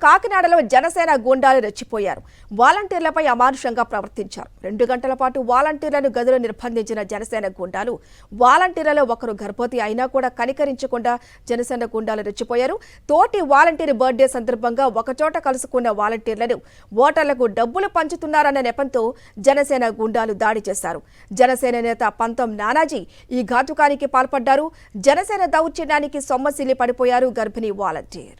కాకినాడలో జనసేన గూండాలు రెచ్చిపోయారు. వాలంటీర్లపై అమానుషంగా ప్రవర్తించారు. 2 గంటల పాటు వాలంటీర్లను గదిలో నిర్బంధించిన జనసేన గూండాలు. వాలంటీర్లలో ఒకరు గర్భవతి అయినా కూడా కనికరించకుండా జనసేన గూండాలు రెచ్చిపోయారు. తోటి వాలంటీర్ బర్త్డే సందర్భంగా ఒకచోట కలుసుకున్న వాలంటీర్లను ఓటర్లకు డబ్బులు పంచుతున్నారన్న నెపంతో జనసేన గూండాలు దాడి చేశారు. జనసేన నేత పంతం నానాజీ ఈ ఘాతుకానికి పాల్పడ్డారు. జనసేన దౌర్జన్యానికి సొమ్మసిల్లి పడిపోయారు గర్భిణీ వాలంటీర్.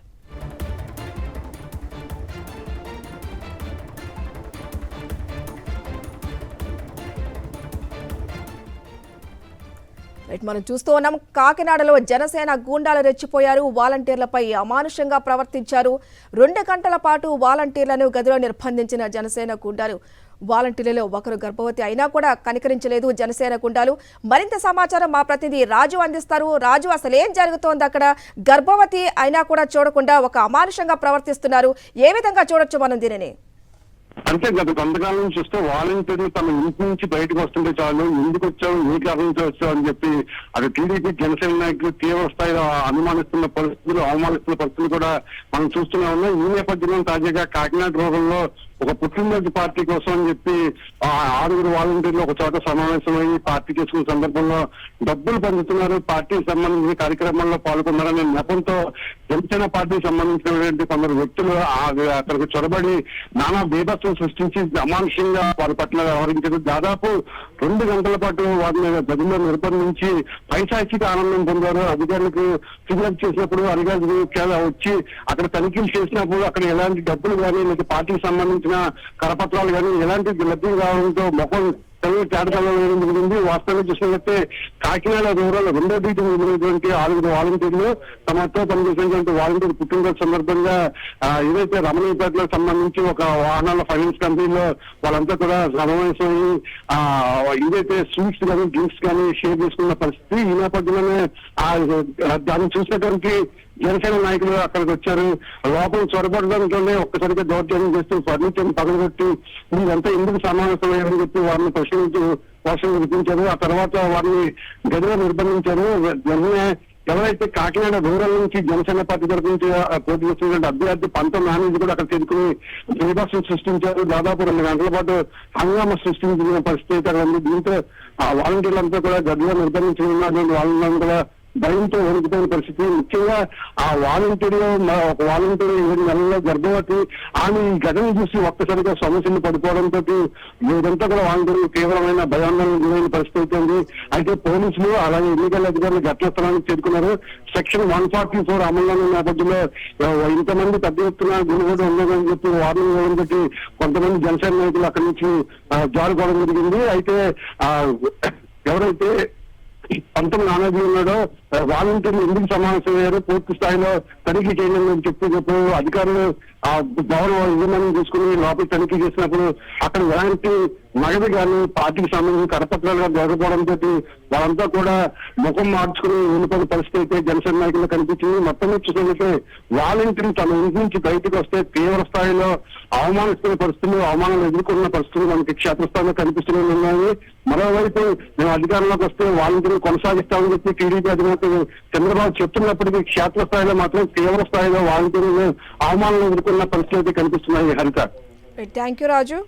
మనం చూస్తూ ఉన్నాం, కాకినాడలో జనసేన గూండాలు రెచ్చిపోయారు. వాలంటీర్లపై అమానుషంగా ప్రవర్తించారు. 2 గంటల పాటు వాలంటీర్లను గదిలో నిర్బంధించిన జనసేన గూండాలు. వాలంటీర్లలో ఒకరు గర్భవతి అయినా కూడా కనికరించలేదు జనసేన గూండాలు. మరింత సమాచారం మా ప్రతినిధి రాజు అందిస్తారు. రాజు, అసలు ఏం జరుగుతోంది అక్కడ? గర్భవతి అయినా కూడా చూడకుండా ఒక అమానుషంగా ప్రవర్తిస్తున్నారు. ఏ విధంగా చూడొచ్చు మనం దీనిని? అంటే గత కొంతకాలం చూస్తే వాలంటీర్లు తమ ఇంటి నుంచి బయటకు వస్తుంటే చాలు, ఎందుకు వచ్చావు, ఏ కారణంతో వచ్చావు అని చెప్పి అటు టీడీపీ జనసేన నాయకులు తీవ్ర స్థాయిలో అనుమానిస్తున్న పరిస్థితులు, అవమానిస్తున్న పరిస్థితులు కూడా మనం చూస్తూనే ఉన్నాం. ఈ నేపథ్యంలో తాజాగా కాకినాడ రూపంలో ఒక పుట్టినరోజు పార్టీ కోసం అని చెప్పి 6 వాలంటీర్లు ఒక చోట సమావేశమై పార్టీ చేసుకున్న సందర్భంలో డబ్బులు పంచుతున్నారు, పార్టీకి సంబంధించిన కార్యక్రమాల్లో పాల్గొన్నారనే నెపంతో జనసేన పార్టీకి సంబంధించినటువంటి కొందరు వ్యక్తులు అక్కడికి చొరబడి నానా బీభత్సం సృష్టించి అమానుషంగా వారి పట్ల వ్యవహరించారు. దాదాపు 2 గంటల పాటు వారిని గదిలో నిర్బంధించి పైశాచిక ఆనందం పొందారు. అధికారులకు ఫిర్యాదు చేసినప్పుడు అధికారులు వచ్చి అక్కడ తనిఖీలు చేసినప్పుడు అక్కడ ఎలాంటి డబ్బులు కానీ లేదా పార్టీకి సంబంధించిన కరపత్రాలు కానీ ఎలాంటి లబ్ధి కావడంతో మొహం జరిగింది. వాస్తవంగా చూసినట్లయితే కాకినాడ రూరల్ 2వ డివిజన్ ఉన్నటువంటి 6 వాలంటీర్లు తమతో పనిచేసినటువంటి వాలంటీర్ పుట్టినరోజు సందర్భంగా ఏదైతే రమణీపేటలో సంబంధించి ఒక వాహనాల ఫైనాన్స్ కంపెనీలో వాళ్ళంతా కూడా సమావేశమై ఏదైతే స్వీట్స్ కానీ డ్రింక్స్ కానీ షేర్ చేసుకున్న పరిస్థితి. ఈ నేపథ్యంలోనే దాన్ని చూసినటువంటి జనసేన నాయకులు అక్కడికి వచ్చారు. లోపల చొరబడడంతోనే ఒక్కసారిగా దౌర్జన్యం చేస్తూ ఫర్నిచర్ పగలగొట్టి మీరంతా ఎందుకు సమావేశమయ్యారని చెప్పి వారిని వర్షం విధించారు. ఆ తర్వాత వారిని గదిలో నిర్బంధించారు. వెంటనే ఎవరైతే కాకినాడ రూరల్ నుంచి జనసేన పార్టీ తరఫు నుంచి పోటీ చేస్తున్న అభ్యర్థి పంతం నాని కూడా అక్కడ చేరుకుని శ్రీనివాసం సృష్టించారు. దాదాపు 2 గంటల పాటు హంగామా సృష్టించిన పరిస్థితి అక్కడ ఉంది. దీంతో వాలంటీర్లంతా కూడా గదిలో నిర్బంధించినటువంటి వాళ్ళంతా కూడా భయంతో వణుకుతున్న పరిస్థితి. ముఖ్యంగా ఆ వాలంటీర్లో ఒక వాలంటీర్ 7 నెలల్లో గర్భవతి ఆమె ఈ ఘటన చూసి ఒక్కసారిగా సమస్యలు పడిపోవడంతో ఇదంతా కూడా వాలంటీర్లు తీవ్రమైన భయాందోళన గురైన పరిస్థితి అవుతుంది. అయితే పోలీసులు అలాగే ఎన్నికల అధికారులు ఘటనాస్థలానికి చేరుకున్నారు. సెక్షన్ 144 అమల్లో ఉన్న నేపథ్యంలో ఇంతమంది పెద్ద ఎత్తున గురుగూడ ఉండదని చెప్పి వార్నింగ్ ఇవ్వడం బట్టి కొంతమంది జనసేన నాయకులు అక్కడి నుంచి జారుకోవడం జరిగింది. అయితే ఎవరైతే పంతం నానాజీ ఉన్నాడో వాలంటీర్లు ఎందుకు సమావేశమయ్యారు, పూర్తి స్థాయిలో తనిఖీ చేయాలని చెప్పు అధికారులు ఆ భవన యజమాని తీసుకుని లోపల తనిఖీ చేసినప్పుడు అక్కడ ఎలాంటి నగదు కానీ పార్టీకి సంబంధించిన కరపత్రాలుగా జరగకపోవడంతో వాళ్ళంతా కూడా ముఖం మార్చుకుని వెళ్ళిపోయిన పరిస్థితి అయితే జనసేన నాయకులు కనిపించింది. మొత్తం చూసినట్లయితే వాలంటీర్లు తన ఇంటి నుంచి బయటకు వస్తే తీవ్ర స్థాయిలో అవమానిస్తున్న పరిస్థితులు, అవమానాలు ఎదుర్కొన్న పరిస్థితులు మనకి క్షేత్రస్థాయిలో కనిపిస్తూనే ఉన్నాయి. మరోవైపు మేము అధికారంలోకి వస్తే వాలంటీర్లు కొనసాగిస్తామని చెప్పి టీడీపీ అధినేత చంద్రబాబు చెప్తున్నప్పటికీ క్షేత్రస్థాయిలో మాత్రం తీవ్ర స్థాయిలో వాలంటీర్లు అవమానాలు ఎదుర్కొన్న పరిస్థితులు అయితే కనిపిస్తున్నాయి. హరిత, థ్యాంక్ యూ రాజు.